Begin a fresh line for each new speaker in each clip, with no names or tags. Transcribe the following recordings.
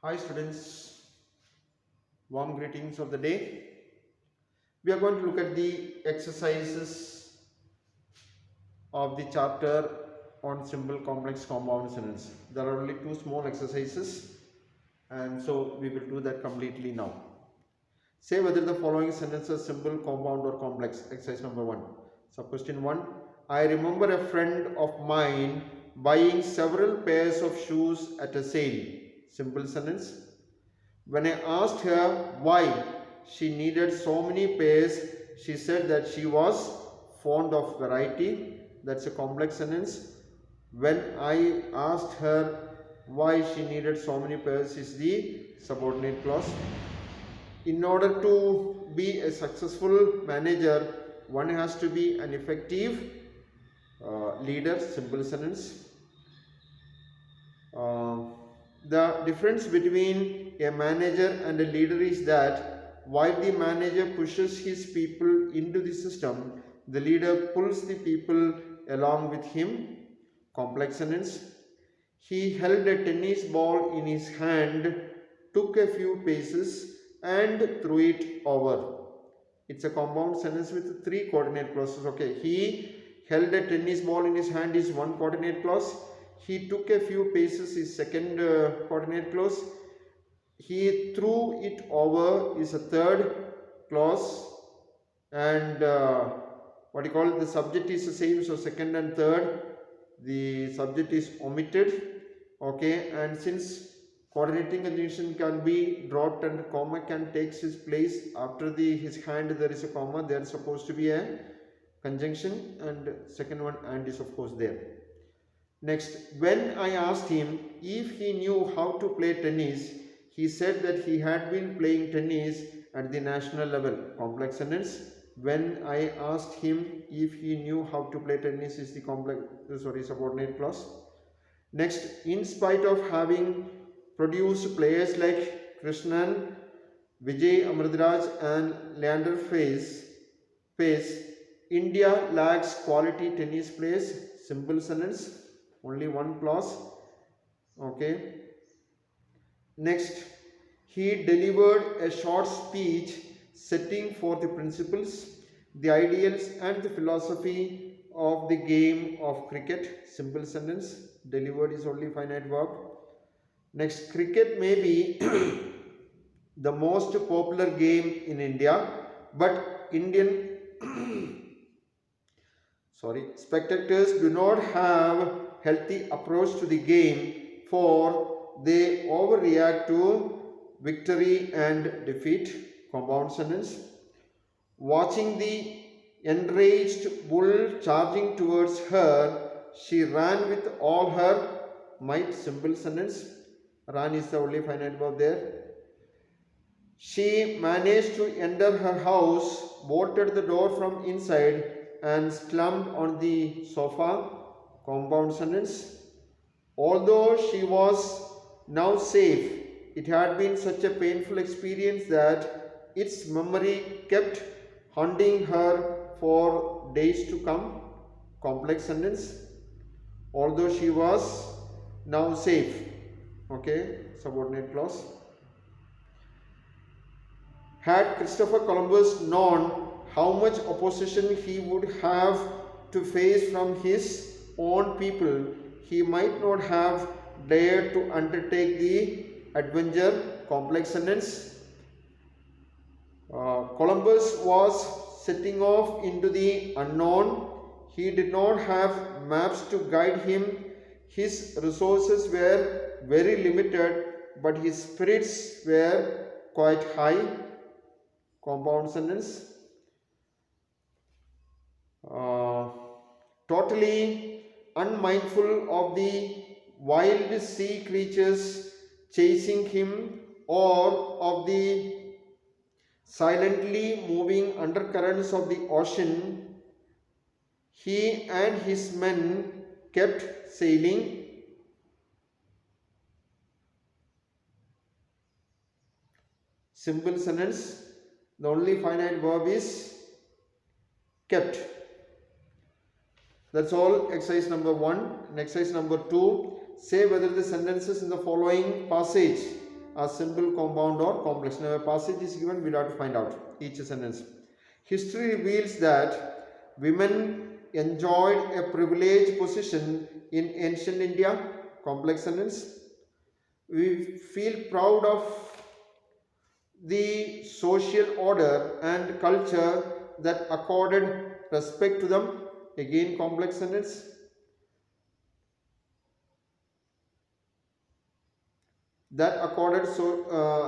Hi students, warm greetings of the day. We are going to look at the exercises of the chapter on simple complex compound sentences. There are only two small exercises and so we will do that completely now. Say whether the following sentences simple, compound or complex. Exercise number 1. So question 1. I remember a friend of mine buying several pairs of shoes at a sale. Simple sentence. When I asked her why she needed so many pairs, she said that she was fond of variety. That's a complex sentence. When I asked her why she needed so many pairs is the subordinate clause. In order to be a successful manager, one has to be an effective leader. Simple sentence. The difference between a manager and a leader is that while the manager pushes his people into the system, the leader pulls the people along with him. Complex sentence. He held a tennis ball in his hand, took a few paces and threw it over. It's a compound sentence with 3 coordinate clauses. Okay, he held a tennis ball in his hand is 1 coordinate clause. He took a few paces is second coordinate clause. He threw it over is a third clause. And what you call it, the subject is the same, so second and third the subject is omitted. Okay, and since coordinating conjunction can be dropped and comma can take his place after his hand, there is a comma, there is supposed to be a conjunction, and second one and is of course there. Next, when I asked him if he knew how to play tennis, he said that he had been playing tennis at the national level. Complex sentence. When I asked him if he knew how to play tennis is the subordinate clause. Next, in spite of having produced players like Krishnan, Vijay Amritraj and Leander Pace, India lacks quality tennis players. Simple sentence. Only one clause. Okay. Next, he delivered a short speech setting forth the principles, the ideals and the philosophy of the game of cricket. Simple sentence. Delivered is only finite verb. Next, cricket may be the most popular game in India, but Indian spectators do not have healthy approach to the game, for they overreact to victory and defeat. Compound sentence. Watching the enraged bull charging towards her, she ran with all her might. Simple sentence. Ran is the only finite verb there. She managed to enter her house, bolted the door from inside and slumped on the sofa. Compound sentence. Although she was now safe, it had been such a painful experience that its memory kept haunting her for days to come. Complex sentence. Although she was now safe. Okay, subordinate clause. Had Christopher Columbus known how much opposition he would have to face from his own people, he might not have dared to undertake the adventure. Complex sentence. Columbus was setting off into the unknown. He did not have maps to guide him. His resources were very limited, but his spirits were quite high. Compound sentence. Totally unmindful of the wild sea creatures chasing him or of the silently moving undercurrents of the ocean, he and his men kept sailing. Simple sentence. The only finite verb is kept. That's all. Exercise number 1. And exercise number 2. Say whether the sentences in the following passage as simple, compound or complex. Now a passage is given, we have to find out each sentence. History reveals that women enjoyed a privileged position in ancient India. Complex sentence. We feel proud of the social order and culture that accorded respect to them. Again, complex sentence. That accorded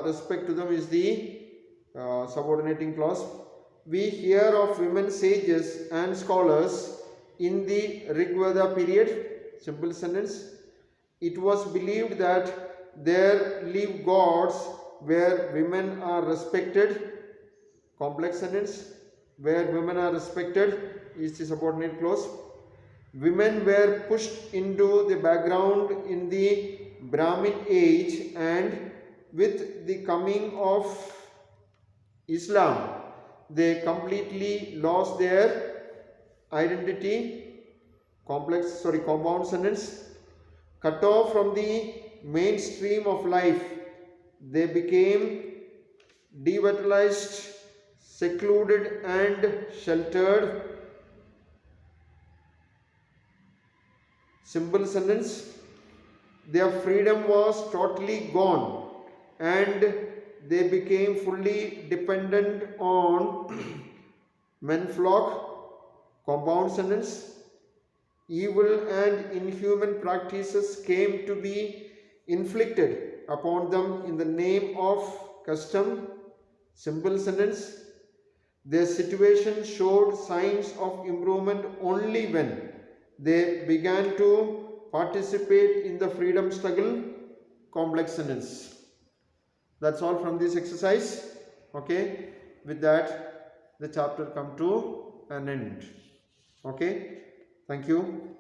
respect to them is the subordinating clause. We hear of women sages and scholars in the Rig Veda period. Simple sentence. It was believed that there live gods where women are respected. Complex sentence. Where women are respected is the subordinate clause. Women were pushed into the background in the Brahmin age, and with the coming of Islam, they completely lost their identity. Compound sentence. Cut off from the mainstream of life, they became devitalized, secluded and sheltered. Simple sentence. Their freedom was totally gone and they became fully dependent on menfolk. Compound sentence. Evil and inhuman practices came to be inflicted upon them in the name of custom. Simple sentence. Their situation showed signs of improvement only when they began to participate in the freedom struggle. Complex sentence. That's all from this exercise. Okay. With that, the chapter come to an end. Okay. Thank you.